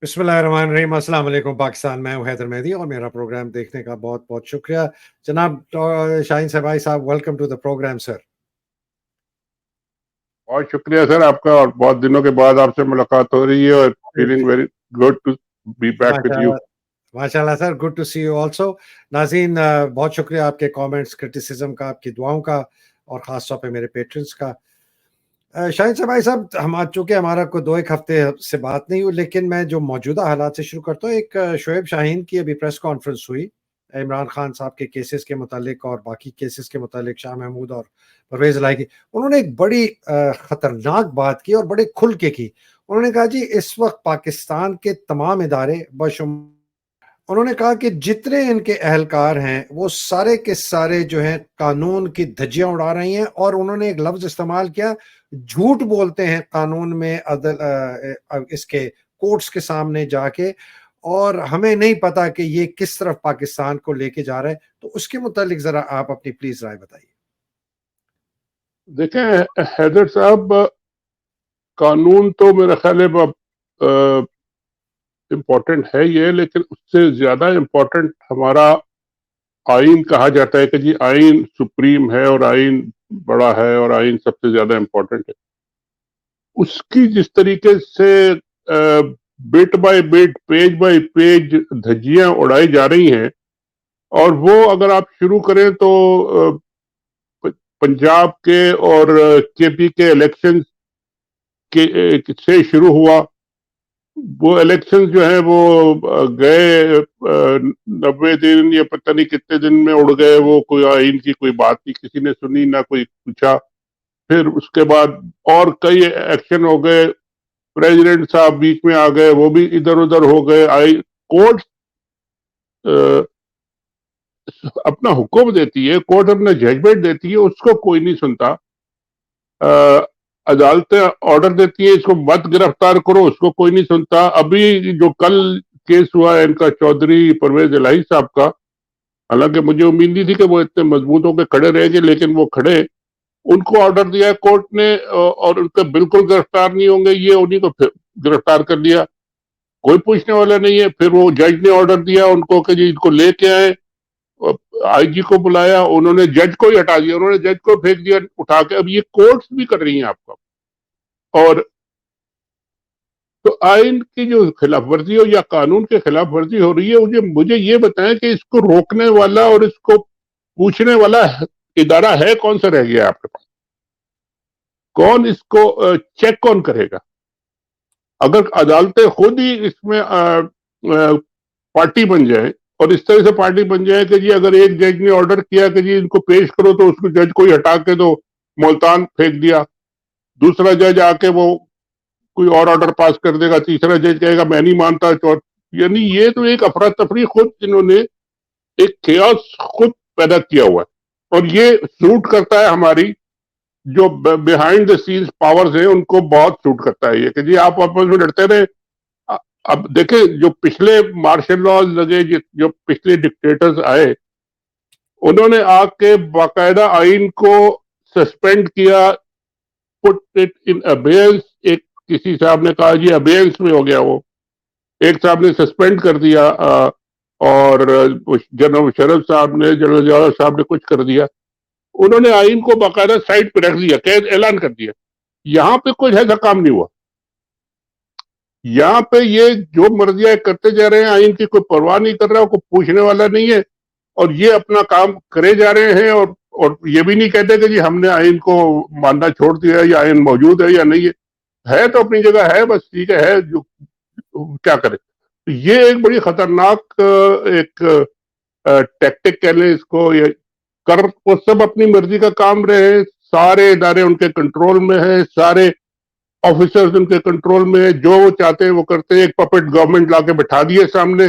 बिस्मिल्लाहिर्रहमानिर्रहीम। अस्सलाम वालेकुम पाकिस्तान। मैं हूं हैदर मेहदी और मेरा प्रोग्राम देखने का बहुत-बहुत शुक्रिया। जनाब शाहीन सबाई साहब, welcome to the program sir. बहुत शुक्रिया सर आपका, और बहुत दिनों के बाद आपसे मुलाकात हो रही है और feeling very good to be back with you. माशाल्लाह, माशाल्लाह sir, good to see you also. नाज़रीन, बहुत शुक्रिया आपके कमेंट्स, क्रिटिसिज्म का, आपकी दुआओं का और ख़ास तौर पे मेरे पेट्रन्स का। शाहीन सबाई साहब, हम चूँकि हमारा कोई 2-1 हफ्ते से बात नहीं हुई, लेकिन मैं जो मौजूदा हालात से शुरू करता हूँ। एक शोएब शाहीन की अभी प्रेस कॉन्फ्रेंस हुई, इमरान खान साहब के केसेस के मुतालिक और बाकी केसेस के मुतालिक, शाह महमूद और परवेज़ इलाही की। उन्होंने एक बड़ी खतरनाक बात की और बड़े खुल के की। उन्होंने कहा जी, इस वक़्त पाकिस्तान के तमाम इदारे उन्होंने कहा कि जितने इनके अहलकार हैं, वो सारे के सारे जो हैं कानून की धज्जियाँ उड़ा रही हैं, और उन्होंने एक लफ्ज़ इस्तेमाल किया, झूठ बोलते हैं कानून में, इसके कोर्ट्स के सामने जाके, और हमें नहीं पता कि ये किस तरफ पाकिस्तान को लेके जा रहा है। तो उसके मुतालिक ज़रा आप अपनी प्लीज़ राय बताइए। देखें हैदर साहब, कानून तो मेरा ख्याल है इम्पोर्टेंट है ये, लेकिन उससे ज्यादा इम्पोर्टेंट हमारा आइन कहा जाता है कि जी आइन सुप्रीम है और आइन बड़ा है और आइन सबसे ज्यादा इम्पोर्टेंट है। उसकी जिस तरीके से bit by bit, page bye page धज्जियां उड़ाई जा रही हैं, और वो अगर आप शुरू करें तो पंजाब के और केपी के इलेक्शन से शुरू हुआ। वो इलेक्शन जो है वो गए 90 दिन या पता नहीं कितने दिन में उड़ गए। वो कोई आइन की कोई बात नहीं किसी ने सुनी, ना कोई पूछा। फिर उसके बाद और कई एक्शन हो गए, प्रेसिडेंट साहब बीच में आ गए, वो भी इधर उधर हो गए। आई कोर्ट अपना हुक्म देती है, कोर्ट अपना जजमेंट देती है, उसको कोई नहीं सुनता। अदालतें ऑर्डर देती है इसको मत गिरफ्तार करो, उसको कोई नहीं सुनता। अभी जो कल केस हुआ है इनका चौधरी परवेज इलाही साहब का, हालांकि मुझे उम्मीद नहीं थी कि वो इतने मजबूत होकर खड़े रहेंगे, लेकिन वो खड़े। उनको ऑर्डर दिया है कोर्ट ने और उनका बिल्कुल गिरफ्तार नहीं होंगे, ये उन्हीं को फिर गिरफ्तार कर लिया। कोई पूछने वाला नहीं है। फिर वो जज ने ऑर्डर दिया उनको कि जी इनको लेके आए, आईजी को बुलाया, उन्होंने जज को ही हटा दिया, उन्होंने जज को फेंक दिया उठा के। अब ये कोर्ट्स भी कर रही हैं आपको। और तो आइन की जो खिलाफ वर्जी हो या कानून के खिलाफ वर्जी हो रही है, मुझे ये बताएं कि इसको रोकने वाला और इसको पूछने वाला इदारा है कौन सा रह गया आपके पास? कौन इसको चेक कौन करेगा? अगर अदालतें खुद ही इसमें पार्टी बन जाए, और इस तरह से पार्टी बन जाए कि जी अगर एक जज ने ऑर्डर किया कि जी इनको पेश करो, तो उसको जज को ही हटा के तो मुल्तान फेंक दिया। दूसरा जज आके वो कोई और ऑर्डर पास कर देगा, तीसरा जज कहेगा मैं नहीं मानता। यानी ये तो एक अफरा तफरी खुद इन्होंने एक केओस खुद पैदा किया हुआ है, और ये सूट करता है हमारी जो बिहाइंड द सीन्स पावर्स है, उनको बहुत सूट करता है ये कि जी आप आपस में लड़ते रहे। अब देखें जो पिछले मार्शल लॉज लगे, जो पिछले डिक्टेटर्स आए, उन्होंने आके बाकायदा आइन को सस्पेंड किया, पुट इट इन अबेयंस। एक किसी साहब ने कहा जी अबेयंस में हो गया, वो एक साहब ने सस्पेंड कर दिया, और जनरल शरफ साहब ने, जनरल जवाहर साहब ने कुछ कर दिया। उन्होंने आइन को बाकायदा साइड पे रख दिया, कैद ऐलान कर दिया। यहाँ पे कुछ ऐसा काम नहीं हुआ। यहाँ पे ये जो मर्जियां करते जा रहे हैं, आइन की कोई परवाह नहीं कर रहा, कोई पूछने वाला नहीं है, और ये अपना काम करे जा रहे हैं। और ये भी नहीं कहते कि जी हमने आइन को मानना छोड़ दिया या आइन मौजूद है या नहीं है तो अपनी जगह है, बस ठीक है जो क्या करे। तो ये एक बड़ी खतरनाक एक टैक्टिक कह लें इसको। ये कर वो सब अपनी मर्जी का काम रहे, सारे इदारे उनके कंट्रोल में है, सारे ऑफिसर्स उनके कंट्रोल में है, जो वो चाहते हैं वो करते हैं। एक पपेट गवर्नमेंट लाके बैठा दिए सामने,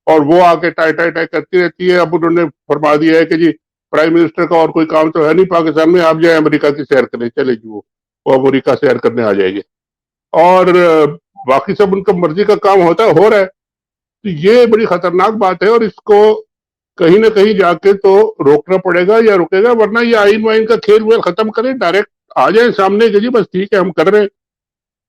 और वो आके टाई टाई टाई करती रहती है। अब उन्होंने फरमा दिया है कि जी प्राइम मिनिस्टर का और कोई काम तो है नहीं पाकिस्तान में, आप जाए अमेरिका की सैर करें, चले जी वो अमेरिका सैर करने आ जाएंगे, और बाकी सब उनका मर्जी का काम होता है, हो रहा है। तो ये बड़ी खतरनाक बात है, और इसको कहीं ना कहीं जाके तो रोकना पड़ेगा या रुकेगा, वरना ये आइन वाइन का खेल वेल खत्म करें, डायरेक्ट आ जाए सामने कि जी बस ठीक है हम कर रहे हैं।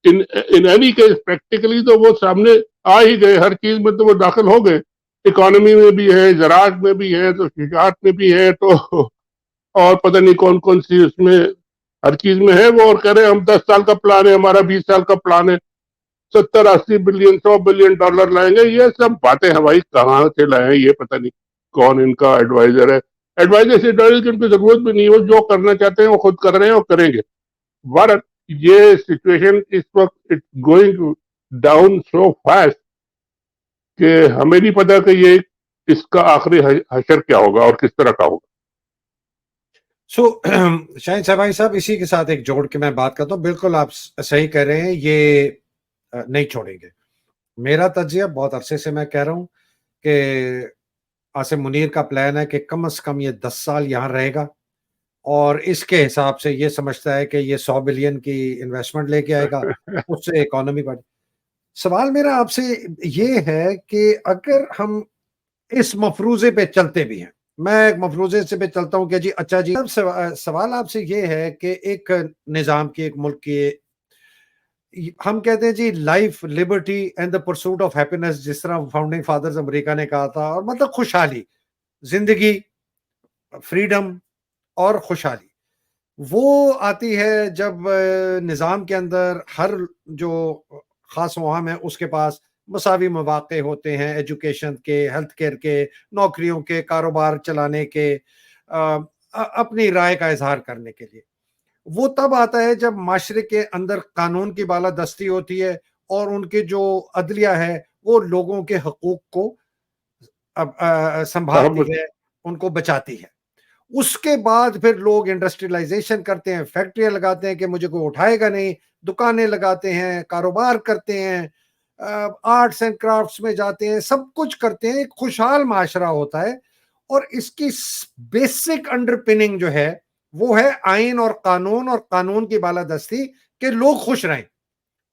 इन एनी केस प्रैक्टिकली तो वो सामने आ ही गए, हर चीज में तो वो दाखिल हो गए, इकोनॉमी में भी है, ज़राअत में भी है, तो शिजात में भी है, तो और पता नहीं कौन कौन सी उसमें हर चीज में है वो। और कह रहे हम 10 साल का प्लान है हमारा, 20 साल का प्लान है, 70-80 बिलियन, $100 बिलियन लाएंगे। ये सब बातें हैं भाई, कहाँ से लाए हैं ये पता नहीं, कौन इनका एडवाइजर है। एडवाइजर से एडवाइजर की उनकी जरूरत भी नहीं है, वो जो करना चाहते हैं वो खुद कर रहे हैं और करेंगे। बट ये सिचुएशन इस वक्त it's going down so fast कि हमें नहीं पता कि ये इसका आखिरी हशर क्या होगा और किस तरह का होगा। सो शाहिद भाई साहब, इसी के साथ एक जोड़ के मैं बात करता हूँ। बिल्कुल आप सही कह रहे हैं, ये नहीं छोड़ेंगे। मेरा तजिया बहुत अरसे से मैं कह रहा हूँ कि आसिम मुनीर का प्लान है कि कम से कम ये 10 साल यहाँ रहेगा और इसके हिसाब से ये समझता है कि ये 100 बिलियन की इन्वेस्टमेंट लेके आएगा, उससे इकोनॉमी बढ़। सवाल मेरा आपसे ये है कि अगर हम इस मफरूज़े पे चलते भी हैं, मैं एक मफरूज़े से पे चलता हूँ कि जी अच्छा जी, अब सवाल आपसे ये है कि एक निज़ाम की, एक मुल्क की, हम कहते हैं जी life, liberty and the pursuit of happiness, जिस तरह फाउंडिंग फादर्स अमेरिका ने कहा था, और मतलब खुशहाली, ज़िंदगी, फ्रीडम और खुशहाली वो आती है जब निज़ाम के अंदर हर जो ख़ास अवाम है उसके पास मसावी मौक़े होते हैं, एजुकेशन के, हेल्थ केयर के, नौकरियों के, कारोबार चलाने के, अपनी राय का इज़हार करने के लिए। वो तब आता है जब माशरे के अंदर कानून की बालादस्ती होती है और उनके जो अदलिया है वो लोगों के हकूक़ को संभालती है, उनको बचाती है। उसके बाद फिर लोग इंडस्ट्रियलाइजेशन करते हैं, फैक्ट्रियाँ लगाते हैं कि मुझे कोई उठाएगा नहीं, दुकानें लगाते हैं, कारोबार करते हैं, आर्ट्स एंड क्राफ्ट्स में जाते हैं, सब कुछ करते हैं, एक खुशहाल माशरा होता है। और इसकी बेसिक अंडरपिनिंग जो है वो है आइन और कानून की बालादस्ती, कि लोग खुश रहें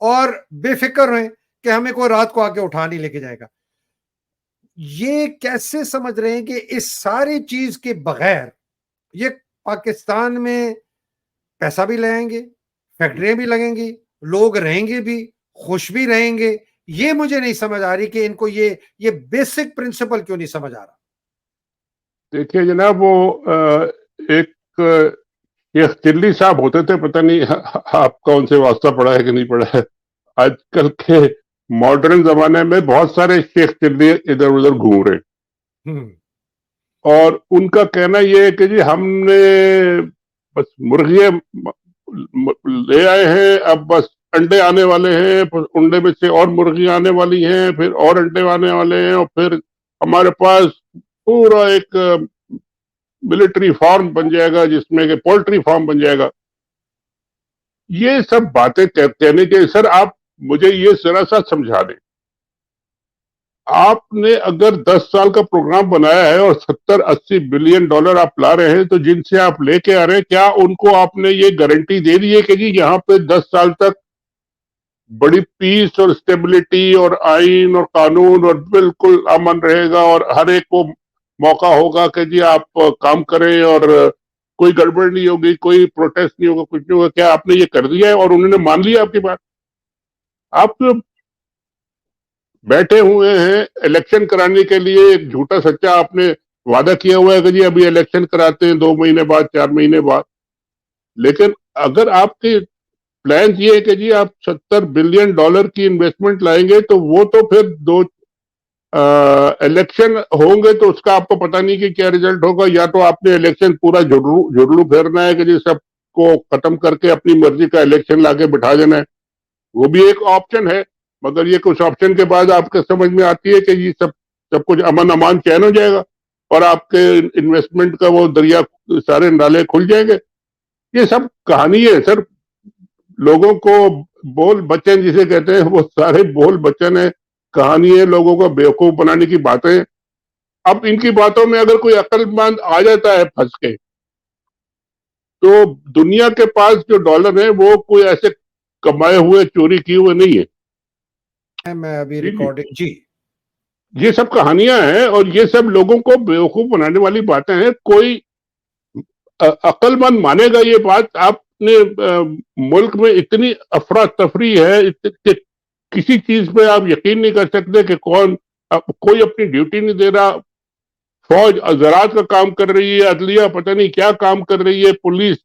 और बेफिक्र रहें कि हमें कोई रात को आके उठा नहीं लेके जाएगा। ये कैसे समझ रहे हैं कि इस सारी चीज के बगैर ये पाकिस्तान में पैसा भी लाएंगे, फैक्ट्रियां भी लगेंगी, लोग रहेंगे भी, खुश भी रहेंगे? ये मुझे नहीं समझ आ रही कि इनको ये बेसिक प्रिंसिपल क्यों नहीं समझ आ रहा। देखिए जनाब, वो एक शेख चिल्ली साहब होते थे, पता नहीं आपका उनसे वास्ता पड़ा है कि नहीं पड़ा है। आजकल के मॉडर्न जमाने में बहुत सारे शेख चिल्ली इधर उधर घूम रहे, और उनका कहना यह है कि जी हमने बस मुर्गियां ले आए हैं, अब बस अंडे आने वाले हैं, अंडे में से और मुर्गियां आने वाली हैं, फिर और अंडे आने वाले हैं, और फिर हमारे पास पूरा एक मिलिट्री फार्म बन जाएगा, जिसमें कि पोल्ट्री फार्म बन जाएगा। ये सब बातें कहने के सर, आप मुझे ये जरा सा समझा दें। आपने अगर 10 साल का प्रोग्राम बनाया है और 70-80 बिलियन डॉलर आप ला रहे हैं, तो जिनसे आप लेके आ रहे हैं, क्या उनको आपने ये गारंटी दे दी है कि जी यहाँ पे 10 साल तक बड़ी पीस और स्टेबिलिटी और आइन और कानून और बिल्कुल अमन रहेगा और हर एक को मौका होगा कि जी आप काम करें और कोई गड़बड़ नहीं होगी, कोई प्रोटेस्ट नहीं होगा, कुछ नहीं होगा? क्या आपने ये कर दिया है और उन्होंने मान लिया आपकी बात? आप तो बैठे हुए हैं इलेक्शन कराने के लिए, एक झूठा सच्चा आपने वादा किया हुआ है कि जी अभी इलेक्शन कराते हैं 2 महीने बाद, 4 महीने बाद। लेकिन अगर आपके प्लान ये है कि जी आप 70 बिलियन डॉलर की इन्वेस्टमेंट लाएंगे, तो वो तो फिर दो इलेक्शन होंगे तो उसका आपको पता नहीं कि क्या रिजल्ट होगा। या तो आपने इलेक्शन पूरा जुड़लू फेरना है कि जी सबको खत्म करके अपनी मर्जी का इलेक्शन लाके बिठा देना है, वो भी एक ऑप्शन है। मगर ये कुछ ऑप्शन के बाद आपके समझ में आती है कि ये सब सब कुछ अमन अमान चैन हो जाएगा और आपके इन्वेस्टमेंट का वो दरिया, सारे नाले खुल जाएंगे। ये सब कहानी है सर। लोगों को बोल बच्चन जिसे कहते हैं, वो सारे बोल बच्चन है, कहानी है, लोगों को बेवकूफ बनाने की बातें। अब इनकी बातों में अगर कोई अक्लमंद आ जाता है फंस के, तो दुनिया के पास जो डॉलर है वो कोई ऐसे कमाए हुए, चोरी किए हुए नहीं है। मैं अभी जी जी, रिकॉर्डिंग जी। ये सब कहानियां हैं और ये सब लोगों को बेवकूफ बनाने वाली बातें हैं। कोई अक्लमंद मानेगा ये बात? आपने मुल्क में इतनी अफरा तफरी है किसी चीज पे आप यकीन नहीं कर सकते कि कोई अपनी ड्यूटी नहीं दे रहा। फौज ज़राअत का काम कर रही है, अदलिया पता नहीं क्या काम कर रही है, पुलिस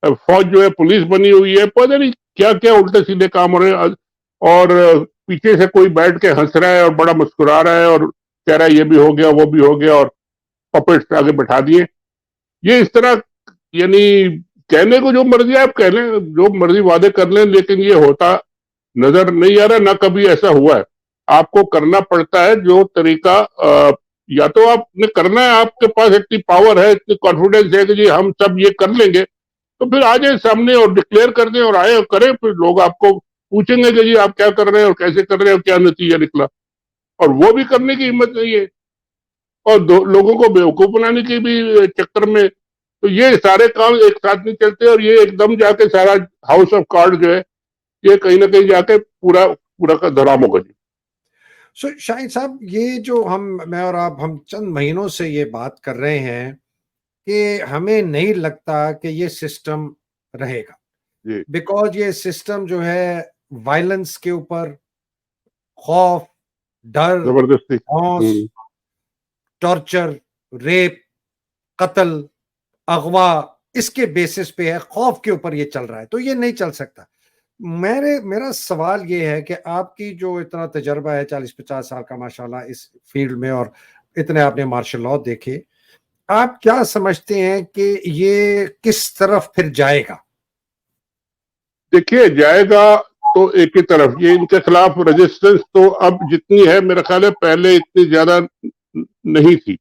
फौज जो है पुलिस बनी हुई है, पता नहीं क्या क्या उल्टे सीधे काम हो रहे हैं। और पीछे से कोई बैठ के हंस रहा है और बड़ा मुस्कुरा रहा है और कह रहा है ये भी हो गया वो भी हो गया, और पपेट्स आगे बैठा दिए। ये इस तरह, यानी कहने को जो मर्जी आप कह लें, जो मर्जी वादे कर लें, लेकिन ये होता नजर नहीं आ रहा, ना कभी ऐसा हुआ है। आपको करना पड़ता है जो तरीका, या तो आपने करना है, आपके पास इतनी पावर है, इतनी कॉन्फिडेंस है कि जी हम सब ये कर लेंगे, तो फिर आ जाए सामने और डिक्लेयर कर दें और आए और करें। फिर लोग आपको पूछेंगे कि जी आप क्या कर रहे हैं और कैसे कर रहे हैं और क्या नतीजा निकला। और वो भी करने की हिम्मत नहीं है, और लोगों को बेवकूफ बनाने के भी चक्कर में, तो ये सारे काम एक साथ नहीं चलते, और ये एकदम जाके सारा हाउस ऑफ कार्ड जो है ये कहीं ना कहीं जाके पूरा पूरा का धराम होगा जी। सो शाहिद साहब, ये जो मैं और आप हम चंद महीनों से ये बात कर रहे हैं कि हमें नहीं लगता कि ये सिस्टम रहेगा, जी बिकॉज ये सिस्टम जो है वायलेंस के ऊपर, खौफ, डर, जबरदस्ती। हौस, टॉर्चर, रेप, कत्ल, अगवा, इसके बेसिस पे है, खौफ के ऊपर ये चल रहा है, तो ये नहीं चल सकता। मेरा सवाल ये है कि आपकी जो इतना तजर्बा है 40-50 साल का माशाल्लाह इस फील्ड में, और इतने आपने मार्शल लॉ देखे, आप क्या समझते हैं कि ये किस तरफ फिर जाएगा? देखिए जाएगा तो एक ही तरफ, ये इनके खिलाफ रेजिस्टेंस तो अब जितनी है मेरा ख्याल है पहले इतनी ज्यादा नहीं थी,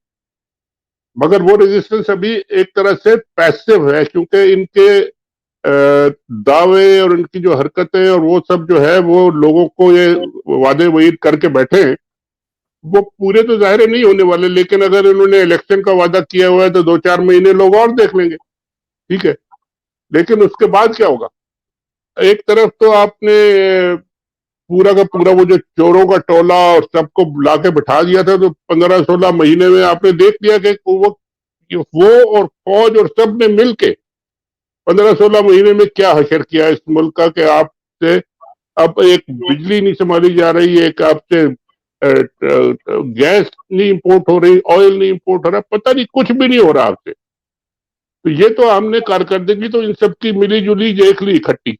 मगर वो रेजिस्टेंस अभी एक तरह से पैसिव है, क्योंकि इनके दावे और इनकी जो हरकतें और वो सब जो है, वो लोगों को ये वादे वहीद करके बैठे हैं, वो पूरे तो जाहिर नहीं होने वाले। लेकिन अगर इन्होंने इलेक्शन का वादा किया हुआ है तो 2-4 महीने लोग और देख लेंगे, ठीक है। लेकिन उसके बाद क्या होगा? एक तरफ तो आपने पूरा का पूरा वो जो चोरों का टोला और सबको बुला के बिठा दिया था, तो 15-16 महीने में आपने देख लिया कि वो और फौज और सब ने मिलके 15-16 महीने में क्या हशर किया इस मुल्क का, कि आपसे अब एक बिजली नहीं संभाली जा रही, एक आपसे गैस नहीं इंपोर्ट हो रही, ऑयल नहीं इंपोर्ट हो रहा, पता नहीं कुछ भी नहीं हो रहा आपसे। तो ये तो हमने कारकर्दगी तो इन सबकी मिली जुली देख ली इकट्ठी।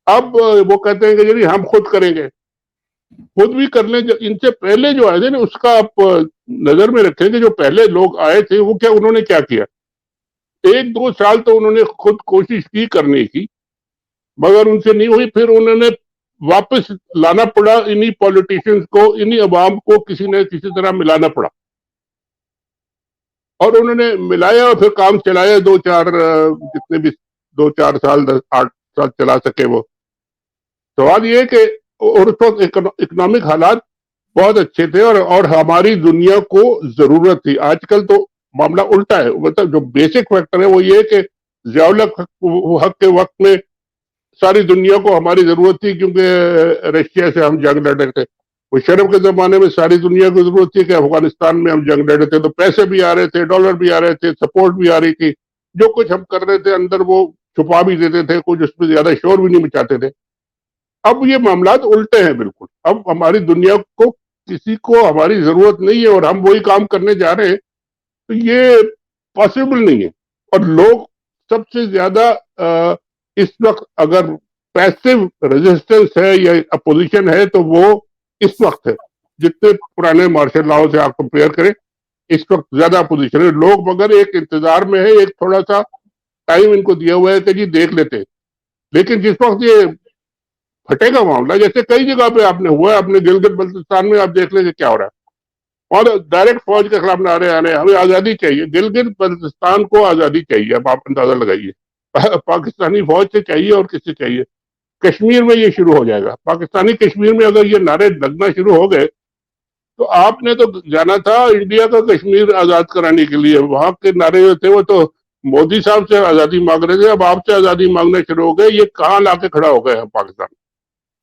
अब वो कहते हैं कि जी हम खुद करेंगे, खुद भी कर लें। इनसे पहले जो आए थे ना, उसका आप नजर में रखें कि जो पहले लोग आए थे वो क्या, उन्होंने क्या किया। 1-2 साल तो उन्होंने खुद कोशिश की करने की, मगर उनसे नहीं हुई। फिर उन्होंने वापस लाना पड़ा इन्हीं पॉलिटिशियंस को, इन्हीं अवाम को किसी न किसी तरह मिलाना पड़ा, और उन्होंने मिलाया और फिर काम चलाया 2-4 जितने भी 2-4 साल 10-8 साल चला सके वो। सवाल ये है कि और उस वक्त इकोनॉमिक हालात बहुत अच्छे थे, और हमारी दुनिया को जरूरत थी। आजकल तो मामला उल्टा है, मतलब जो बेसिक फैक्टर है वो ये है कि जियाउल हक के वक्त में सारी दुनिया को हमारी जरूरत थी, क्योंकि रशिया से हम जंग लड़ रहे थे। मुशर्रफ के जमाने में सारी दुनिया को जरूरत थी कि अफगानिस्तान में हम जंग लड़ रहे थे, तो पैसे भी आ रहे थे, डॉलर भी आ रहे थे, सपोर्ट भी आ रही थी। जो कुछ हम कर रहे थे अंदर वो छुपा भी देते थे, कुछ उसमें ज्यादा शोर भी नहीं मचाते थे। अब ये मामला उल्टे हैं बिल्कुल। अब हमारी दुनिया को किसी को हमारी जरूरत नहीं है और हम वही काम करने जा रहे हैं, तो ये पॉसिबल नहीं है। और लोग सबसे ज्यादा इस वक्त अगर पैसिव रेजिस्टेंस है या अपोजिशन है तो वो इस वक्त है। जितने पुराने मार्शल लॉ से आप कंपेयर करें, इस वक्त ज्यादा अपोजिशन है। लोग मगर एक इंतजार में है, एक थोड़ा सा टाइम इनको दिया हुआ है कि जी देख लेते हैं। लेकिन जिस वक्त ये फटेगा मामला, जैसे कई जगह पे आपने हुआ है, अपने गिलगित बल्तिस्तान में आप देख लेंगे क्या हो रहा है, और डायरेक्ट फौज के खिलाफ नारे आ रहे हैं, हमें आजादी चाहिए। गिलगित बल्तिस्तान को आजादी चाहिए, अब आप अंदाजा लगाइए। पाकिस्तानी फौज से चाहिए और किससे चाहिए? कश्मीर में ये शुरू हो जाएगा। पाकिस्तानी कश्मीर में अगर ये नारे लगना शुरू हो गए, तो आपने तो जाना था इंडिया का कश्मीर आजाद कराने के लिए। वहां के नारे जो थे वो तो मोदी साहब से आजादी मांग रहे थे, अब आपसे आजादी मांगना शुरू हो गए। ये कहाँ लाके खड़ा हो गए हैं पाकिस्तान?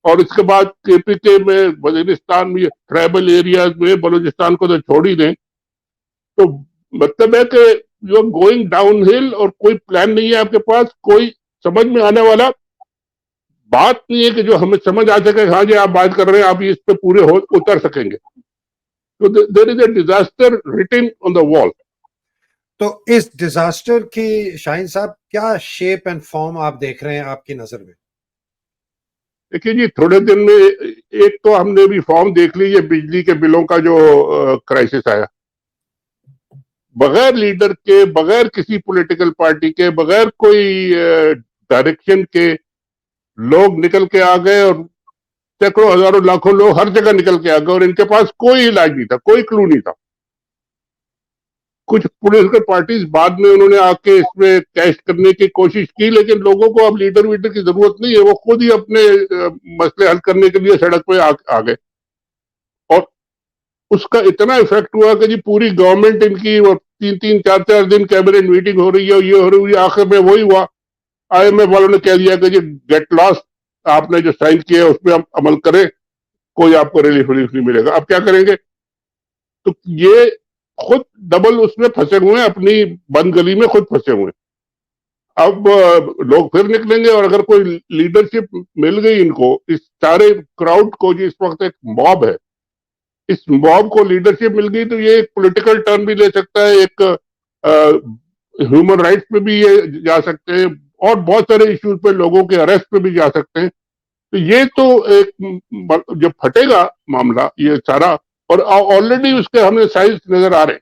और इसके बाद केपीके में, वजीरिस्तान में, ट्राइबल एरियाज में, बलूचिस्तान को तो छोड़ ही दें। तो मतलब है कि you are going down hill, और कोई प्लान नहीं है आपके पास, कोई समझ में आने वाला बात नहीं है कि जो हमें समझ आ सके, हाँ जी आप बात कर रहे हैं, आप इस पे पूरे उतर सकेंगे। तो there is a disaster written on the wall. तो इस डिजास्टर की शाहीन साहब क्या शेप एंड फॉर्म आप देख रहे हैं आपकी नजर में? देखिए जी, थोड़े दिन में एक तो हमने भी फॉर्म देख ली, ये बिजली के बिलों का जो क्राइसिस आया, बगैर लीडर के, बगैर किसी पॉलिटिकल पार्टी के, बगैर कोई डायरेक्शन के लोग निकल के आ गए, और सैकड़ों हजारों लाखों लोग हर जगह निकल के आ गए, और इनके पास कोई इलाज नहीं था, कोई क्लू नहीं था। कुछ पॉलिटिकल पार्टीज बाद में उन्होंने आके इसमें कैश करने की कोशिश की, लेकिन लोगों को अब लीडर वीडर की जरूरत नहीं है, वो खुद ही अपने मसले हल करने के लिए सड़क पे आ गए। और उसका इतना इफेक्ट हुआ कि जी पूरी गवर्नमेंट इनकी, वो 3-3 4-4 दिन कैबिनेट मीटिंग हो रही है, ये हो रही है, आखिर में वही हुआ, IMF वालों ने कह दिया कि जी गेट लॉस्ट, आपने जो साइन किया है उसमें आप अमल करें, कोई आपको रिलीफ रिलीफ नहीं मिलेगा। अब क्या करेंगे? तो ये खुद डबल उसमें फंसे हुए हैं, अपनी बंद गली में खुद फंसे हुए हैं। अब लोग फिर निकलेंगे, और अगर कोई लीडरशिप मिल गई इनको, इस सारे क्राउड को, जो इस वक्त एक मॉब है, इस मॉब को लीडरशिप मिल गई, तो ये एक पॉलिटिकल टर्न भी ले सकता है, एक ह्यूमन राइट्स पे भी ये जा सकते हैं, और बहुत सारे इश्यूज पे लोगों के अरेस्ट पे भी जा सकते हैं। तो ये तो एक जब फटेगा मामला ये सारा, और ऑलरेडी उसके हमें साइज नजर आ रहे हैं,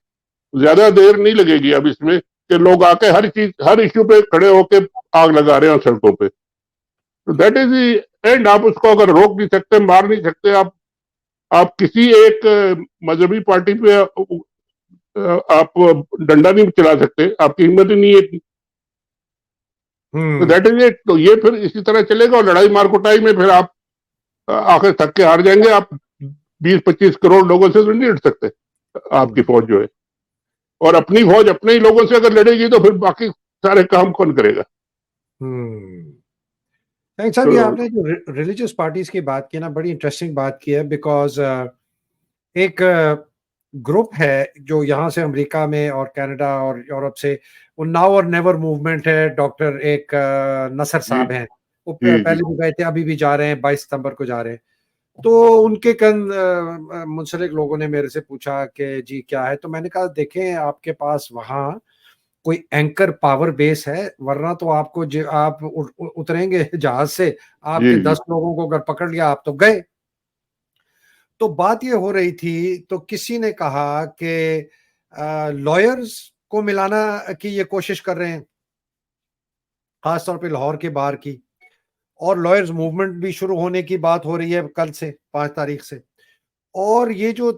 ज्यादा देर नहीं लगेगी अब इसमें कि लोग आके हर चीज, हर इश्यू पे खड़े होके आग लगा रहे हैं सड़कों पे। तो दैट इज द एंड। आप उसको अगर रोक नहीं सकते, मार नहीं सकते, आप किसी एक मजहबी पार्टी पे आप डंडा नहीं चला सकते, आपकी हिम्मत ही नहीं है। तो दैट इज इट। तो ये फिर इसी तरह चलेगा, और लड़ाई मार कुटाई में फिर आप आखिर थक के हार जाएंगे। आप 20-25 करोड़ लोगों से तो नहीं लड़ सकते, आपकी फौज जो है, और अपनी फौज अपने ही लोगों से अगर लड़ेगी तो फिर बाकी सारे काम कौन करेगा? साहब, ये तो आपने जो रिलीजियस पार्टीज की बात की ना, बड़ी इंटरेस्टिंग बात की है, बिकॉज एक ग्रुप है जो यहाँ से अमेरिका में और कनाडा और यूरोप से, वो नाउ और नेवर मूवमेंट है, डॉक्टर एक नसर जी साहब हैं, वो जी जी पहले भी गए थे, अभी भी जा रहे हैं, 22 सितंबर को जा रहे हैं। तो उनके मुंसलिक लोगों ने मेरे से पूछा कि जी क्या है, तो मैंने कहा देखें, आपके पास वहाँ कोई एंकर पावर बेस है, वरना तो आपको आप उतरेंगे जहाज से, जी आपके जी 10 लोगों को अगर पकड़ लिया आप तो गए। तो बात ये हो रही थी, तो किसी ने कहा कि लॉयर्स को मिलाना की ये कोशिश कर रहे हैं, खासतौर पे लाहौर के बाहर की, और लॉयर्स मूवमेंट भी शुरू होने की बात हो रही है कल से, 5 तारीख से। और ये जो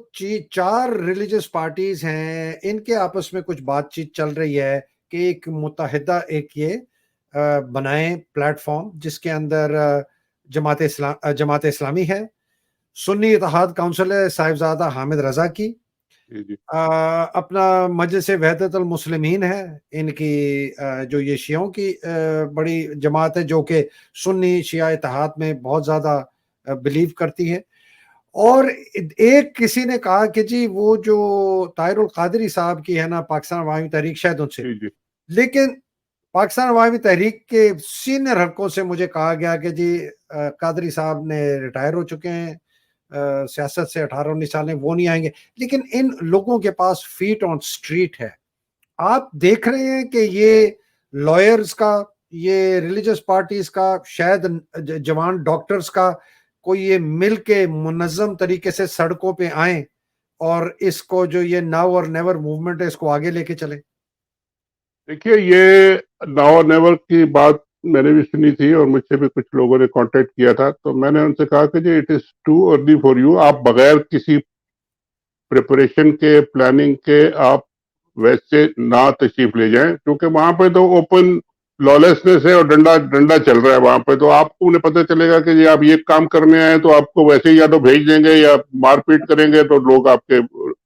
4 रिलीजियस पार्टीज हैं, इनके आपस में कुछ बातचीत चल रही है कि एक मुत्तहिदा एक ये बनाएं प्लेटफॉर्म, जिसके अंदर जमात इस्लामी है, सुन्नी इत्तेहाद काउंसिल है साहिबजादा हामिद रजा की, जी जी अपना मजलिस वहदतुल मुस्लिमीन है, इनकी जो ये शियों की बड़ी जमात है, जो कि सुन्नी शिया इत्तेहाद में बहुत ज़्यादा बिलीव करती है। और एक किसी ने कहा कि जी वो जो ताहिरुल कादरी साहब की है ना, पाकिस्तान अवामी तहरीक, शायद उनसे, जी जी लेकिन पाकिस्तान अवामी तहरीक के सीनियर हलकों से मुझे कहा गया कि जी कादरी साहब ने रिटायर हो चुके हैं सियासत से, 18-19 साल में, वो नहीं आएंगे। लेकिन इन लोगों के पास फीट ऑन स्ट्रीट है। आप देख रहे हैं कि ये लॉयर्स का, ये रिलीजियस पार्टीज का, शायद जवान डॉक्टर्स का, कोई ये मिल के मुनज़्ज़म तरीके से सड़कों पे आए और इसको, जो ये नाउ और नेवर मूवमेंट है, इसको आगे लेके चले। देखिए, ये नाउ और नेवर की बात मैंने भी सुनी थी, और मुझसे भी कुछ लोगों ने कांटेक्ट किया था। तो मैंने उनसे कहा कि जी it is too early for you. आप बगैर किसी प्रिपरेशन के, प्लानिंग के, आप वैसे ना तशरीफ ले जाएं, क्योंकि वहां पे तो ओपन लॉलेसनेस है, और डंडा डंडा चल रहा है वहां पे। तो आपको उन्हें पता चलेगा कि जी आप ये काम करने आए, तो आपको वैसे ही या तो भेज देंगे या मारपीट करेंगे, तो लोग आपके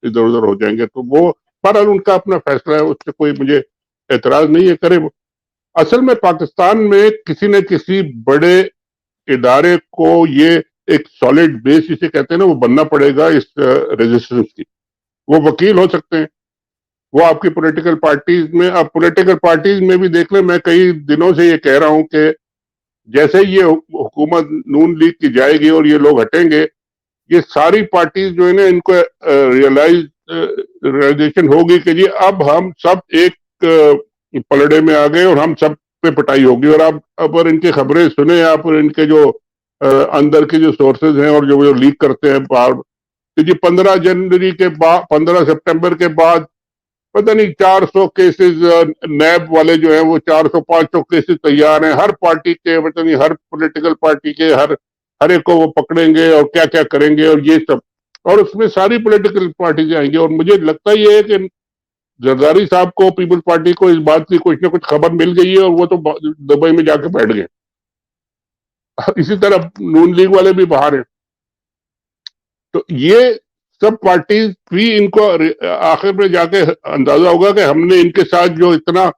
इधर उधर हो जाएंगे। तो वो बहरहाल उनका अपना फैसला है, उससे कोई मुझे एतराज नहीं है, करे। असल में पाकिस्तान में किसी न किसी बड़े इदारे को ये एक सॉलिड बेस जिसे कहते हैं ना, वो बनना पड़ेगा इस रेजिस्टेंस की। वो वकील हो सकते हैं, वो आपकी पॉलिटिकल पार्टीज में, अब पॉलिटिकल पार्टीज में भी देख लें, मैं कई दिनों से ये कह रहा हूं कि जैसे ये हुकूमत नून लीग की जाएगी और ये लोग हटेंगे, ये सारी पार्टीज जो है ना, इनको रियलाइजेशन होगी कि जी अब हम सब एक पलड़े में आ गए और हम सब पे पिटाई होगी। और अब अगर इनकी खबरें सुने आप, और इनके जो अंदर के जो सोर्सेज हैं और जो लीक करते हैं बाहर, कि जी 15 जनवरी के बाद, 15 सितंबर के बाद पता नहीं 400 केसेस नैब वाले जो है वो 400-500 केसेस तैयार हैं, हर पार्टी के, पता नहीं हर पॉलिटिकल पार्टी के, हर एक को वो पकड़ेंगे और क्या क्या करेंगे और ये सब। और उसमें सारी पॉलिटिकल पार्टी जाएंगी। और मुझे लगता ये है कि जरदारी साहब को, पीपल्स पार्टी को इस बात की कुछ ना कुछ खबर मिल गई है और वो तो दुबई में जाके बैठ गए। इसी तरह नून लीग वाले भी बाहर हैं। तो ये सब पार्टीज भी, इनको आखिर में जाके अंदाजा होगा कि हमने इनके साथ जो इतना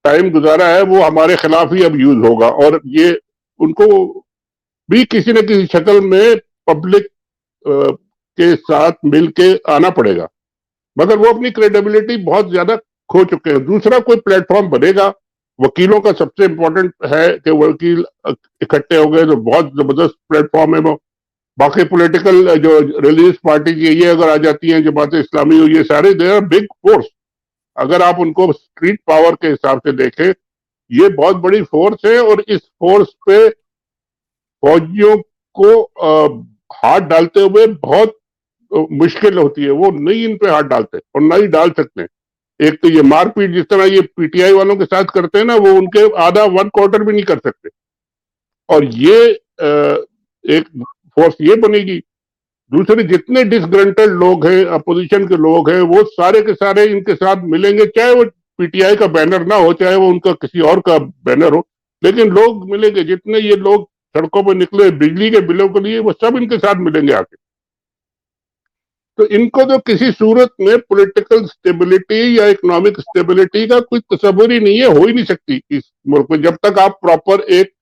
टाइम गुजारा है वो हमारे खिलाफ ही अब यूज होगा। और ये उनको भी किसी न किसी शक्ल में पब्लिक के साथ मिलके आना पड़ेगा, मगर वो अपनी क्रेडिबिलिटी बहुत ज्यादा खो चुके हैं। दूसरा कोई प्लेटफॉर्म बनेगा, वकीलों का सबसे इंपॉर्टेंट है कि वकील इकट्ठे हो गए तो बहुत जबरदस्त प्लेटफॉर्म है वो। बाकी पॉलिटिकल जो रिलीजियस पार्टी की ये अगर आ जाती हैं, जमात इस्लामी हो, ये सारे दे आर बिग फोर्स। अगर आप उनको स्ट्रीट पावर के हिसाब से देखें, ये बहुत बड़ी फोर्स है। और इस फोर्स पे फौजियों को हाथ डालते हुए बहुत मुश्किल होती है। वो नहीं इन पे हाथ डालते और ना ही डाल सकते। एक तो ये मारपीट जिस तरह ये पीटीआई वालों के साथ करते हैं ना, वो उनके आधा 1/4 भी नहीं कर सकते। और ये एक फोर्स ये बनेगी। दूसरे जितने डिसग्रंटेड लोग हैं, अपोजिशन के लोग हैं, वो सारे के सारे इनके साथ मिलेंगे, चाहे वो पीटीआई का बैनर ना हो, चाहे वो उनका किसी और का बैनर हो, लेकिन लोग मिलेंगे। जितने ये लोग सड़कों पर निकले बिजली के बिलों के लिए, वो सब इनके साथ मिलेंगे आके। तो इनको तो किसी सूरत में पॉलिटिकल स्टेबिलिटी या इकोनॉमिक स्टेबिलिटी का कोई तस्वुर ही नहीं है, हो ही नहीं सकती इस मुल्क में, जब तक आप प्रॉपर एक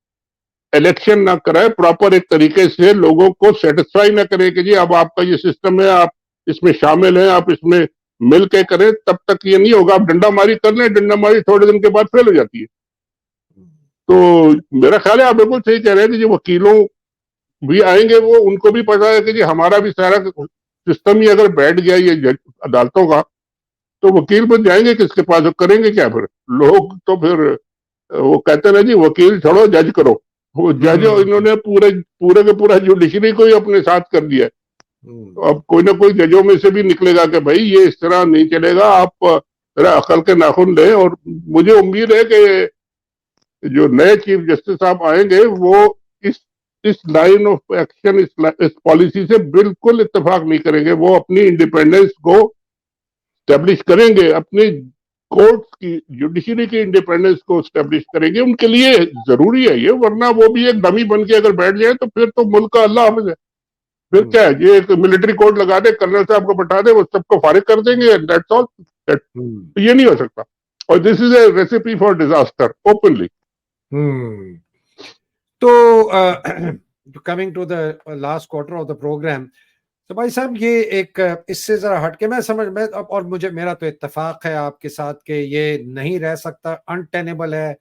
इलेक्शन ना कराए, प्रॉपर एक तरीके से लोगों को सेटिस्फाई ना करें कि जी अब आपका ये सिस्टम है, आप इसमें शामिल हैं, आप इसमें मिल के करें, तब तक ये नहीं होगा। आप डंडा मारी कर लें, डंडा मारी थोड़े दिन के बाद फेल हो जाती है। तो मेरा ख्याल है आप बिल्कुल सही कह रहे हैं कि जो वकीलों भी आएंगे, वो उनको भी पता है कि जी हमारा भी सारा सिस्टम ही अगर बैठ गया ये अदालतों का, तो वकील बन जाएंगे किसके पास, करेंगे क्या फिर लोग। तो फिर वो कहते ना जी, वकील छोड़ो जज करो। वो जज इन्होंने पूरे पूरे के पूरा जुडिशरी को ही अपने साथ कर दिया है। तो अब कोई ना कोई जजों में से भी निकलेगा कि भाई ये इस तरह नहीं चलेगा, आप जरा अकल के नाखून लें। और मुझे उम्मीद है कि जो नए चीफ जस्टिस साहब आएंगे, वो इस इस लाइन ऑफ एक्शन, इस पॉलिसी से बिल्कुल इत्तेफाक नहीं करेंगे। वो अपनी इंडिपेंडेंस को स्टैब्लिश करेंगे, अपनी कोर्ट की, जुडिशरी की इंडिपेंडेंस को स्टैब्लिश करेंगे। उनके लिए जरूरी है ये, वरना वो भी एक डमी बन के अगर बैठ जाए तो फिर तो मुल्क का अल्लाह हाफिज है। फिर क्या है, ये एक मिलिट्री कोर्ट लगा दे, कर्नल साहब को बैठा दे, वो सबको फारिग कर देंगे, दैट्स ऑल। तो ये नहीं हो सकता। और this is a recipe for disaster openly. तो coming to the last quarter of the programme, तो भाई साहब ये एक इससे जरा हटके मैं समझ में, और मुझे, मेरा तो इत्तेफाक है आपके साथ कि ये नहीं रह सकता, अनटेनेबल है।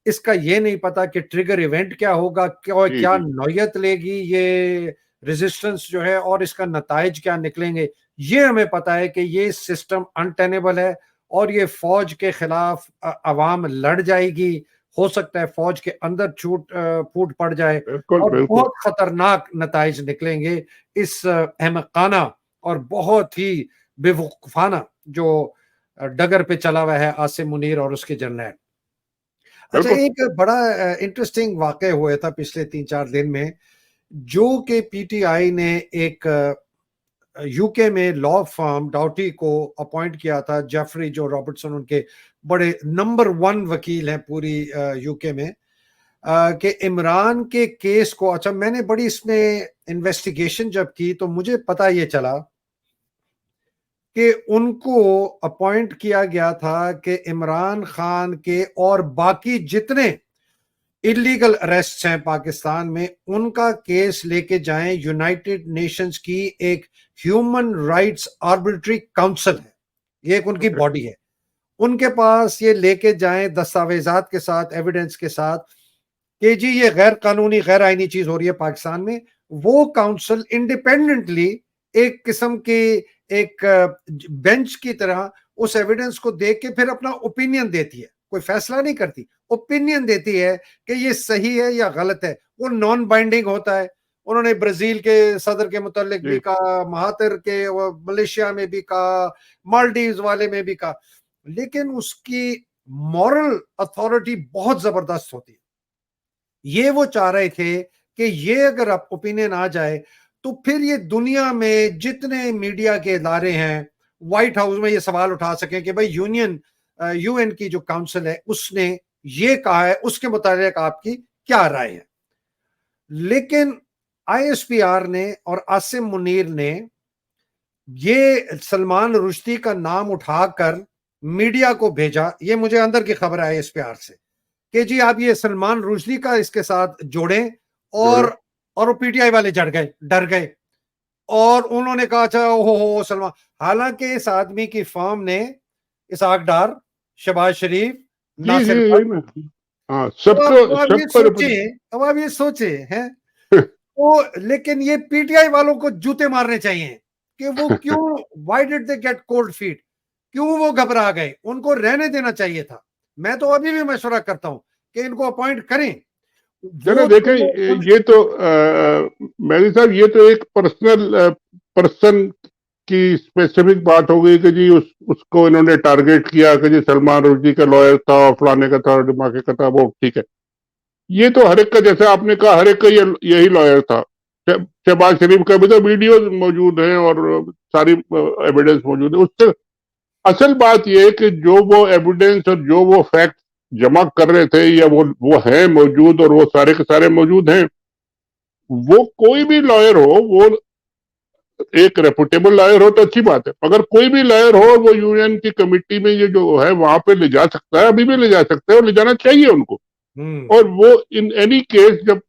इसका ये नहीं पता कि ट्रिगर इवेंट क्या होगा, क्या नौयत लेगी ये रेजिस्टेंस जो है, और इसका नताइज क्या निकलेंगे। ये हमें पता है कि ये सिस्टम अनटेनेबल है और ये फौज के खिलाफ अवाम लड़ जाएगी। हो सकता है फौज के अंदर फूट पड़ जाए और बहुत खतरनाक नताइज निकलेंगे इस अहमकाना और बहुत ही बेवकूफाना जो डगर पे चला हुआ है आसिम मुनीर और उसके जर्नैल। अच्छा, एक बड़ा इंटरेस्टिंग वाकया हुआ था पिछले 3-4 दिन में, जो कि पीटीआई ने एक यूके में लॉ फर्म डाउटी को अपॉइंट किया था, जेफरी जो रॉबर्टसन उनके बड़े नंबर 1 वकील हैं पूरी यूके में, कि इमरान के केस को, अच्छा मैंने बड़ी इसमें इन्वेस्टिगेशन जब की तो मुझे पता ये चला कि उनको अपॉइंट किया गया था कि इमरान खान के और बाकी जितने इलीगल अरेस्ट हैं पाकिस्तान में, उनका केस लेके जाएं। यूनाइटेड नेशंस की एक ह्यूमन राइट्स आर्बिट्री काउंसिल है, ये एक उनकी बॉडी है, उनके पास ये लेके जाएं दस्तावेजात के साथ, एविडेंस के साथ, कि जी ये गैर कानूनी गैर आईनी चीज हो रही है पाकिस्तान में, वो काउंसिल इंडिपेंडेंटली एक किस्म की एक बेंच की तरह उस एविडेंस को देख के फिर अपना ओपिनियन देती है, कोई फैसला नहीं करती, ओपिनियन देती है कि ये सही है या गलत है। वो नॉन बाइंडिंग होता है। उन्होंने ब्राजील के सदर के मुतालिक भी जी कहा, महातिर के मलेशिया में भी कहा, मालदीव्स वाले में भी कहा, लेकिन उसकी मॉरल अथॉरिटी बहुत जबरदस्त होती है। ये वो चाह रहे थे कि ये अगर आप ओपिनियन आ जाए तो फिर ये दुनिया में जितने मीडिया के इदारे हैं व्हाइट हाउस में ये सवाल उठा सकें कि भाई यूएन की जो काउंसिल है उसने ये कहा है, उसके मुताबिक आपकी क्या राय है। लेकिन आईएसपीआर ने और आसिम मुनीर ने ये सलमान रुश्दी का नाम उठाकर मीडिया को भेजा। ये मुझे अंदर की खबर है आईएसपीआर से कि जी आप ये सलमान रुश्दी का इसके साथ जोड़ें, जोड़े और वो पीटीआई वाले डर गए और उन्होंने कहा अच्छा हो सलमान। हालांकि इस आदमी की फर्म ने इसहाक डार, शहबाज शरीफ, जी जी नासिर यही भट्ट, मैं हाँ अब आप ये सबको सोचे, अब आप ये सोचे हैं तो, लेकिन ये पीटीआई वालों को जूते मारने चाहिए कि वो क्यों, why did they get cold feet, क्यों वो घबरा गए, उनको रहने देना चाहिए था। मैं तो अभी भी मशवरा करता हूं कि इनको अपॉइंट करें। जरा वो देखें तो ये तो मेरी साहब ये तो एक पर्सनल पर्सन की स्पेसिफिक बात हो गई कि जी उसको इन्होंने टारगेट किया कि जी सलमान रुश्दी का लॉयर था और फलाने का था दिमागे का था, वो ठीक है। ये तो हर एक का, जैसे आपने कहा, हर एक का यही लॉयर था। शहबाज शरीफ का भी तो वीडियो मौजूद है और सारी एविडेंस मौजूद है उससे। असल बात यह है कि जो वो एविडेंस और जो वो फैक्ट जमा कर रहे थे या वो है मौजूद और वो सारे के सारे मौजूद हैं। वो कोई भी लॉयर हो, वो एक रेपुटेबल लॉयर हो तो अच्छी बात है, मगर कोई भी लॉयर हो वो यूएन की कमिटी में ये जो है वहां पे ले जा सकता है, अभी भी ले जा सकता है और ले जाना चाहिए उनको। और वो इन एनी केस जब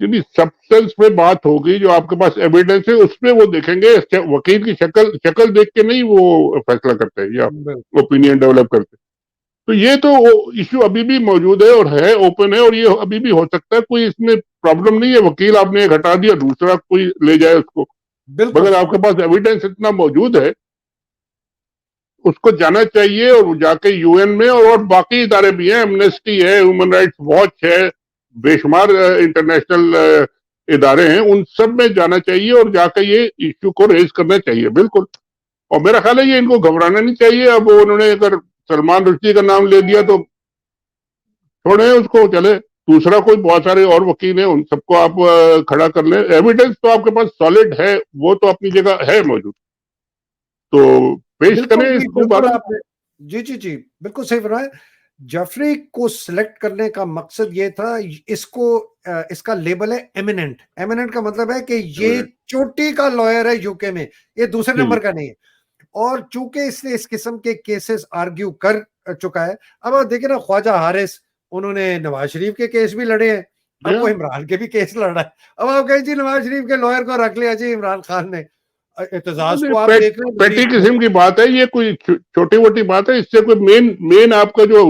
यदि सब्सटेंस पे बात होगी, जो आपके पास एविडेंस है उसमें वो देखेंगे। वकील की शक्ल शक्ल देख के नहीं वो फैसला करते हैं या ओपिनियन डेवलप करते हैं। तो ये तो इश्यू अभी भी मौजूद है और है, ओपन है, और ये अभी भी हो सकता है। कोई इसमें प्रॉब्लम नहीं है। वकील आपने एक हटा दिया, दूसरा कोई ले जाए उसको, बिल्कुल मगर आपके पास एविडेंस इतना मौजूद है, उसको जाना चाहिए। और जाके यूएन में और बाकी इदारे भी हैं, एमनेस्टी है, ह्यूमन राइट्स वॉच है, बेशुमार इंटरनेशनल इदारे हैं, उन सब में जाना चाहिए और जाकर ये इश्यू को रेज करना चाहिए। बिल्कुल। और मेरा ख्याल है ये इनको घबराना नहीं चाहिए। अब उन्होंने अगर सलमान रुश्दी का नाम ले दिया तो छोड़े उसको, चले। दूसरा कोई बहुत सारे और वकील हैं, उन सबको आप खड़ा कर लें। एविडेंस तो आपके पास सॉलिड है, वो तो अपनी जगह है मौजूद, तो पेश बिल्कुल करें जी, इसको बिल्कुल बारे में। आपने जी जी जी बिल्कुल सही फरमाया। जफरी को सिलेक्ट करने का मकसद ये था, इसको इसका लेबल है एमिनेंट। एमिनेंट का मतलब है कि ये चोटी का लॉयर है यूके में, ये दूसरे जी नंबर का नहीं है। और चूंकि इसने इस किस्म के केसेस आर्ग्यू कर चुका है, अब आप देखिए ना, ख्वाजा हारिस, उन्होंने नवाज शरीफ के केस भी लड़े हैं, जी अब वो हाँ। इमरान के भी केस लड़ रहा है। अब आप कहें जी नवाज शरीफ के लॉयर को रख लिया जी इमरान खान ने। एतजाज को आप देख रहे हैं, पेटी बड़ी किस्म की बात है, ये कोई छोटी मोटी बात है। इससे कोई मेन मेन आपका जो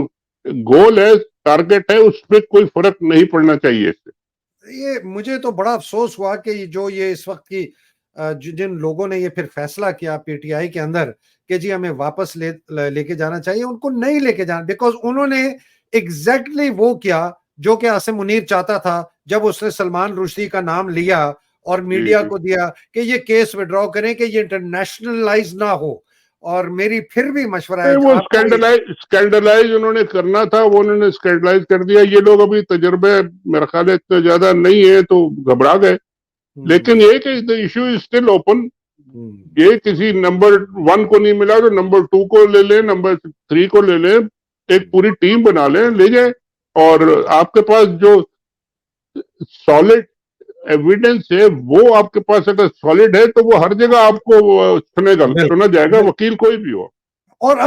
गोल है, टारगेट है, उसमें कोई फर्क नहीं पड़ना चाहिए इससे। ये मुझे तो बड़ा अफसोस हुआ कि जो ये इस वक्त की जिन लोगों ने ये फिर फैसला किया पीटीआई के अंदर कि जी हमें वापस लेके जाना चाहिए, उनको नहीं लेके जाना, बिकॉज उन्होंने एग्जैक्टली वो किया जो कि आसिम मुनीर चाहता था जब उसने सलमान रुश्दी का नाम लिया और जी मीडिया जी को दिया कि ये केस विड्रॉ करें कि ये इंटरनेशनलाइज ना हो। और मेरी फिर भी मशवरा है वो आपको, स्कैंडलाइज उन्होंने करना था, वो उन्होंने स्कैंडलाइज कर दिया। ये लोग अभी तजर्बे मेरे ख्याल है इतना ज्यादा नहीं है तो घबरा गए। लेकिन ये कि the issue is still open. ये किसी नंबर 1 को नहीं मिला तो नंबर 2 को ले लें, नंबर 3 को ले लें, एक पूरी टीम बना लें, ले जाए। और आपके पास जो सॉलिड एविडेंस है, वो आपके पास अगर सॉलिड है तो वो हर जगह आपको सुना जाएगा, बिल्कुल। वकील कोई भी हो। और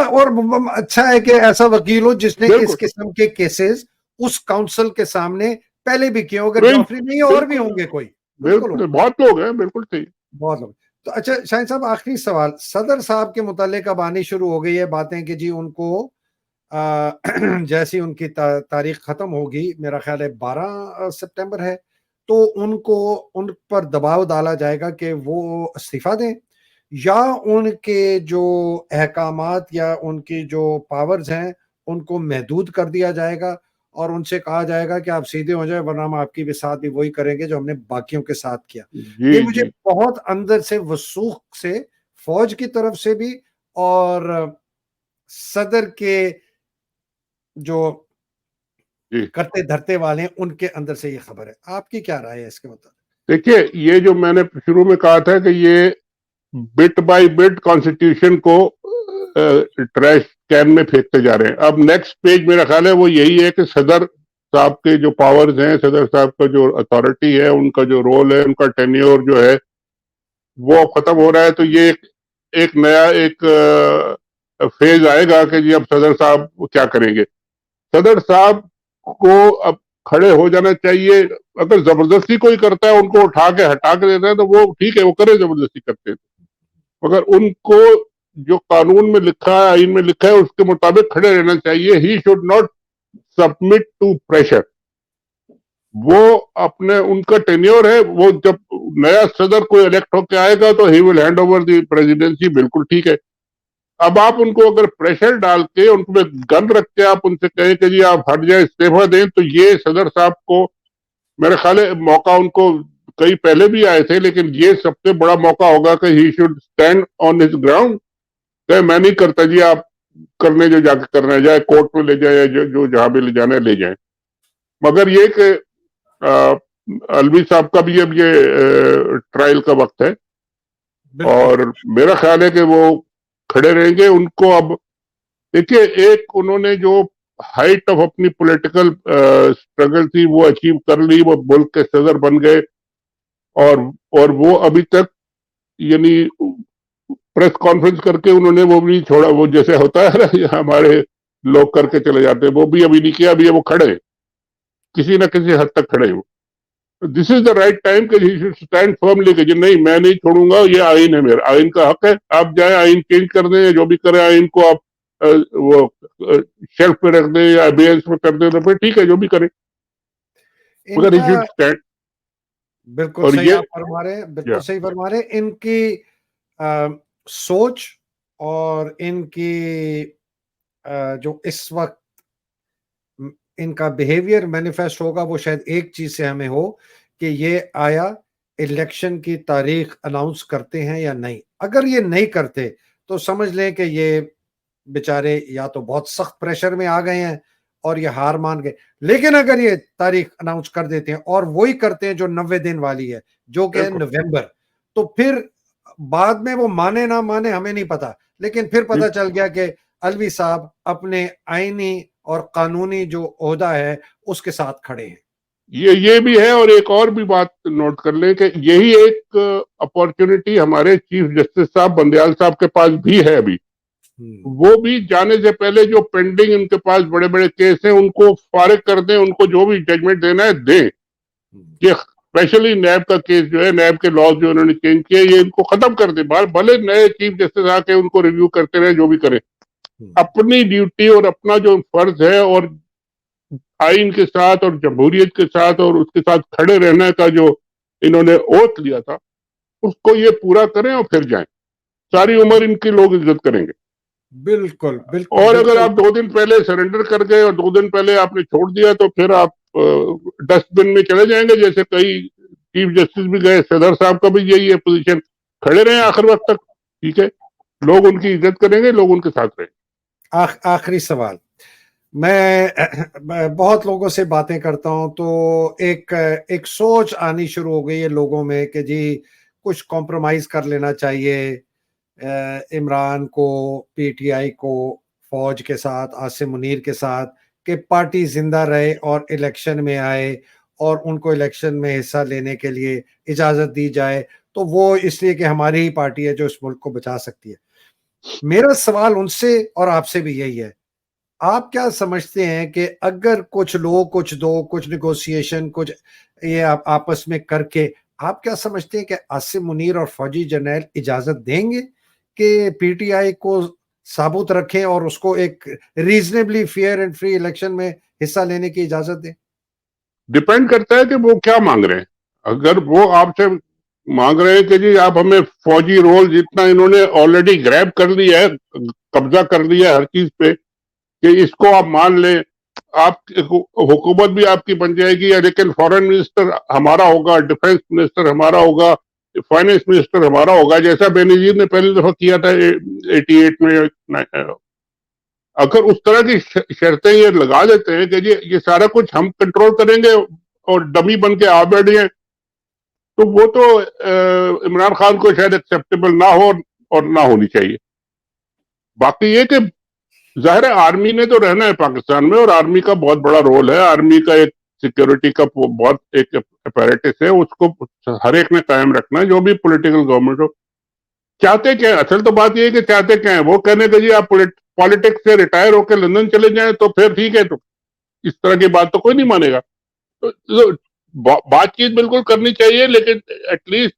अच्छा है कि ऐसा वकील हो जिसने इस बिल्कुल किस्म के केसेस उस काउंसिल के सामने पहले भी किए हो। अगर बिल्कुल जॉफरी नहीं है और भी बिल्कुल होंगे कोई, बिल्कुल बिल्कुल, होंगे, बहुत लोग हैं, बिल्कुल सही। बहुत लोग। तो अच्छा शाहिद साहब, आखिरी सवाल, सदर साहब के मुतालिक अब आनी शुरू हो गई है बातें कि जी उनको जैसी उनकी तारीख खत्म होगी, मेरा ख्याल है 12 सितंबर है, तो उनको उन पर दबाव डाला जाएगा कि वो इस्तीफा दें, या उनके जो अहकामात या उनकी जो पावर्स हैं उनको महदूद कर दिया जाएगा और उनसे कहा जाएगा कि आप सीधे हो जाए, वरना हम आपके भी साथ भी वही करेंगे जो हमने बाकियों के साथ किया। जी ये मुझे जी बहुत अंदर से वसूख से, फौज की तरफ से भी और सदर के जो जी। करते धरते वाले हैं उनके अंदर से ये खबर है। आपकी क्या राय है इसके मुताबिक? देखिए, ये जो मैंने शुरू में कहा था कि ये बिट बाय बिट कॉन्स्टिट्यूशन को ट्रैश कैन में फेंकते जा रहे हैं। अब नेक्स्ट पेज मेरा ख्याल है वो यही है कि सदर साहब के जो पावर्स हैं, सदर साहब का जो अथॉरिटी है, उनका जो रोल है, उनका टेन्योर जो है वो अब खत्म हो रहा है। तो ये एक नया एक फेज आएगा कि जी अब सदर साहब क्या करेंगे। सदर साहब को अब खड़े हो जाना चाहिए। अगर जबरदस्ती कोई करता है, उनको उठा के हटा के देता है, तो वो ठीक है, वो करे, जबरदस्ती करते हैं। मगर उनको जो कानून में लिखा है, आइन में लिखा है, उसके मुताबिक खड़े रहना चाहिए। He should not submit to pressure. वो अपने, उनका टेन्योर है, वो जब नया सदर कोई इलेक्ट होकर आएगा तो he will hand over the presidency, बिल्कुल ठीक है। अब आप उनको अगर प्रेशर डाल के उनको गन रख के आप उनसे कहें कि जी आप हट जाए, इस्तीफा दें, तो ये सदर साहब को मेरे ख्याल है मौका उनको कई पहले भी आए थे, लेकिन ये सबसे बड़ा मौका होगा कि he should stand on his ground. मैं नहीं करता जी, आप करने जो जाके करना है, जाए कोर्ट में ले जाए, जो जहां भी ले जाना है ले जाए। मगर ये कि अलवी साहब का भी अब ये ट्रायल का वक्त है, बिल्कुल। और मेरा ख्याल है कि वो खड़े रहेंगे। उनको अब देखिए, एक उन्होंने जो हाइट ऑफ अपनी पॉलिटिकल स्ट्रगल थी वो अचीव कर ली, वो मुल्क के सदर बन गए, और वो अभी तक, यानी प्रेस कॉन्फ्रेंस करके उन्होंने वो भी नहीं छोड़ा, वो जैसे होता है ना हमारे लोग करके चले जाते हैं, वो भी अभी नहीं किया। अभी वो खड़े हैं, किसी ना किसी हद तक खड़े हो। This is the right time कि ही शुड स्टैंड फर्मली कि नहीं, मैं नहीं छोड़ूंगा, ये आइन है, मेरा आइन का हक है। आप जाए आइन चेंज कर दें, जो भी करें, आइन को आप वो शेल्फ पे रख दें या अबेयंस में कर दें, तो फिर ठीक है, जो भी करें, मगर ही इनका शुड स्टैंड। बिल्कुल और सही ये, आप फरमा रहे हैं, बिल्कुल या सही फरमा रहे हैं। इनकी सोच और इनकी जो इस वक्त इनका बिहेवियर मैनिफेस्ट होगा, वो शायद एक चीज से हमें हो कि ये आया इलेक्शन की तारीख अनाउंस करते हैं या नहीं। अगर ये नहीं करते तो समझ लें कि ये बेचारे या तो बहुत सख्त प्रेशर में आ गए हैं और ये हार मान गए। लेकिन अगर ये तारीख अनाउंस कर देते हैं और वही करते हैं जो 90 दिन वाली है, जो कि है बिल्कुल नवंबर, तो फिर बाद में वो माने ना माने हमें नहीं पता, लेकिन फिर जी। पता चल गया कि अलवी साहब अपने आईनी और कानूनी जो ओहदा है उसके साथ खड़े हैं। ये भी है, और एक और भी बात नोट कर लें कि यही एक अपॉर्चुनिटी हमारे चीफ जस्टिस साहब बंदयाल साहब के पास भी है अभी। हम्म, वो भी जाने से पहले जो पेंडिंग उनके पास बड़े बड़े केस हैं, उनको फारिग कर दें, उनको जो भी जजमेंट देना है दें। हम्म, ये स्पेशली नैब का केस जो है, नैब के लॉज जो उन्होंने चेंज किए, ये इनको खत्म कर दे। भले नए चीफ जस्टिस आके उनको रिव्यू करते रहे, जो भी करें, हम्म। अपनी ड्यूटी और अपना जो फर्ज है, और आइन के साथ और जमहूरियत के साथ और उसके साथ खड़े रहने का जो इन्होंने ओथ लिया था, उसको ये पूरा करें और फिर जाएं। सारी उम्र इनकी लोग इज्जत करेंगे। बिल्कुल बिल्कुल और अगर बिल्कुल। आप 2 दिन पहले सरेंडर कर गए और 2 दिन पहले आपने छोड़ दिया, तो फिर आप डस्टबिन में चले जाएंगे। जैसे कई चीफ जस्टिस भी गए, सदर साहब का भी यही है पोजीशन, खड़े रहे आखिर वक्त तक, ठीक है, लोग उनकी इज्जत करेंगे, लोग उनके साथ रहेंगे। आखिरी सवाल। मैं बहुत लोगों से बातें करता हूं तो एक एक सोच आनी शुरू हो गई है लोगों में कि जी कुछ कॉम्प्रोमाइज कर लेना चाहिए, इमरान को, पीटीआई को, फौज के साथ, आसिम मुनीर के साथ, कि पार्टी जिंदा रहे और इलेक्शन में आए और उनको इलेक्शन में हिस्सा लेने के लिए इजाजत दी जाए। तो वो इसलिए कि हमारी ही पार्टी है जो इस मुल्क को बचा सकती है। मेरा सवाल उनसे और आपसे भी यही है, आप क्या समझते हैं कि अगर कुछ लोग, कुछ दो, कुछ निगोशिएशन, कुछ ये आप आपस में करके, आप क्या समझते हैं कि आसिम मुनीर और फौजी जनरल इजाजत देंगे कि पीटीआई को साबुत रखें और उसको एक reasonably fair and free election में हिस्सा लेने की इजाजत दें? डिपेंड करता है कि वो क्या मांग रहे हैं। अगर वो आपसे मांग रहे हैं कि जी आप हमें फौजी रोल, जितना इन्होंने ऑलरेडी ग्रैब कर लिया है, कब्जा कर लिया है हर चीज पे, कि इसको आप मान लें, आप हुकूमत भी आपकी बन जाएगी, लेकिन फॉरेन मिनिस्टर हमारा होगा, डिफेंस मिनिस्टर हमारा होगा, फाइनेंस मिनिस्टर हमारा होगा, जैसा बेनजीर ने पहली दफा किया था 88 में। अगर उस तरह की शर्तें ये लगा देते हैं कि ये सारा कुछ हम कंट्रोल करेंगे और डमी बन के आ बैठे, तो वो तो इमरान खान को शायद एक्सेप्टेबल ना हो और ना होनी चाहिए। बाकी ये कि जाहिर है आर्मी ने तो रहना है पाकिस्तान में, और आर्मी का बहुत बड़ा रोल है। आर्मी का एक सिक्योरिटी का बहुत एक अपैरेटस है, उसको हर एक ने कायम रखना है, जो भी पॉलिटिकल गवर्नमेंट हो। चाहते क्या है, असल तो बात ये है कि चाहते क्या है, वो कहने का जी आप पॉलिटिक्स से रिटायर होकर लंदन चले जाएं तो फिर ठीक है, तो इस तरह की बात तो कोई नहीं मानेगा। तो बातचीत बिल्कुल करनी चाहिए, लेकिन एटलीस्ट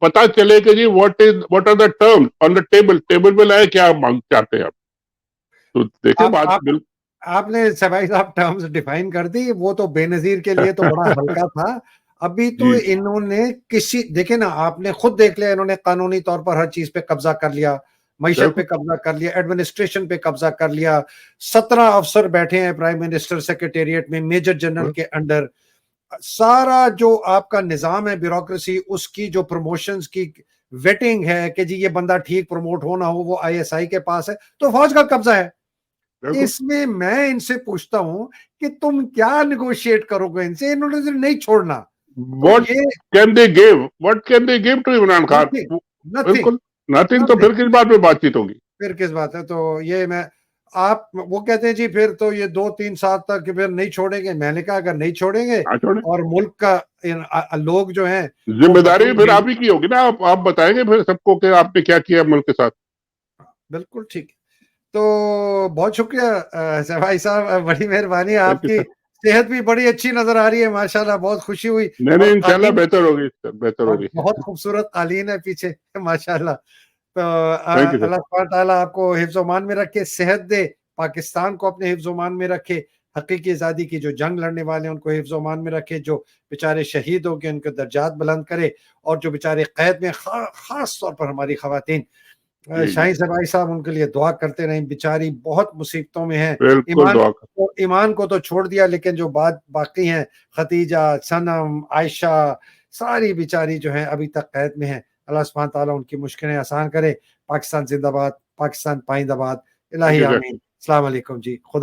पता चले कि जी what are the terms on the table, table पे लाए क्या मांग चाहते हैं आप। तो देखें बात आप आपने भाई साहब टर्म्स डिफाइन कर दी, वो तो बेनजीर के लिए तो बड़ा हल्का था। अभी तो इन्होंने देखे ना, आपने खुद देख लिया, इन्होंने कानूनी तौर पर हर चीज पे कब्जा कर लिया, मईशत पे कब्जा कर लिया, एडमिनिस्ट्रेशन पे कब्जा कर लिया। 17 अफसर बैठे हैं प्राइम मिनिस्टर सेक्रेटेरिएट में, मेजर जनरल के अंडर। सारा जो आपका निजाम है ब्यूरोक्रेसी, उसकी जो प्रमोशंस की वेटिंग है कि जी ये बंदा ठीक प्रमोट होना हो, वो आईएसआई के पास है, तो फौज का कब्जा है। इसमें मैं इनसे पूछता हूं कि तुम क्या निगोशिएट करोगे इनसे, इन्होंने नहीं छोड़ना। तो ये what can they give to Imran Khan? Nothing, बिल्कुल नथिंग। तो फिर किस बात पे बातचीत होगी? फिर किस बात है? तो ये आप वो कहते हैं जी फिर तो ये 2-3 साल तक फिर नहीं छोड़ेंगे। मैंने कहा अगर नहीं छोड़ेंगे और मुल्क का लोग जो हैं, जिम्मेदारी फिर आप ही की होगी ना, आप बताएंगे फिर सबको कि आपने क्या किया मुल्क के साथ। बिल्कुल ठीक। तो बहुत शुक्रिया भाई साहब, बड़ी मेहरबानी आपकी। सेहत भी बड़ी अच्छी नजर आ रही है माशाल्लाह, बहुत खुशी हुई। नहीं इंशाल्लाह बेहतर होगी, बेहतर होगी। बहुत खूबसूरत कालीन है पीछे माशाल्लाह। तो अल्लाह सुब्हान तआला आपको हिफ्ज़-ओ-मान में रखे, सेहत दे, पाकिस्तान को अपने हिफ्ज़-ओ-मान में रखे, हकीकी आज़ादी की जो जंग लड़ने वाले हैं उनको हिफ्ज़-ओ-मान में रखे, जो बेचारे शहीद हो गए उनके दर्जात बुलंद करे, और जो बेचारे कैद में खास तौर पर हमारी खवातीन, शाहीन भाई साहब, उनके लिए दुआ करते रहें। बेचारी बहुत मुसीबतों में है। ईमान को तो छोड़ दिया, लेकिन जो बाकी हैं, खतीजा, सनम, आयशा, सारी बेचारी जो है अभी तक कैद में है। अल्लाह सुब्हान तआला उनकी मुश्किलें आसान करे। पाकिस्तान जिंदाबाद, पाकिस्तान पाइंदाबाद। इलाही आमीन। अस्सलाम वालेकुम जी, खुदा